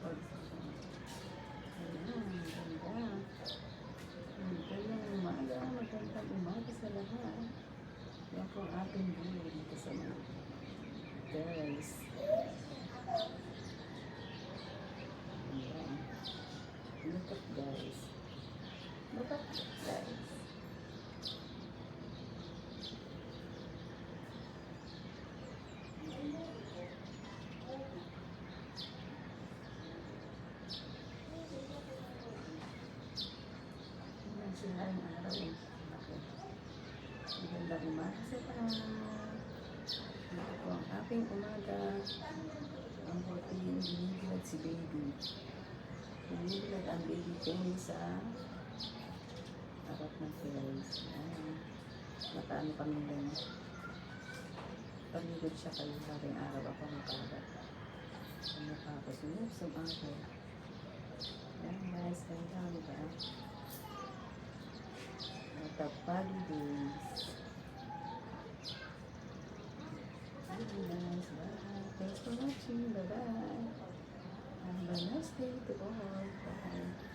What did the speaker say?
pag ayan, ganda. Magandang umaga, magandang umaga sa lahat. Yan po ang ating view dito sa mga guys. Ayan. Look at guys. Look at guys. Silang araw. Magandang umaga sa lahat. Ito po ang aking umaga. Ang routine, binibilad si baby. Binibilad ang baby Penny sa harap ng guys. Mataano kami din. Paligod siya kayo haring araw ako makagat. Ang nakapos niya sa mga. Yan guys, ganda ba? The holidays. Nice. Bye. Thanks for watching. Bye-bye. Have a nice day to all. Bye.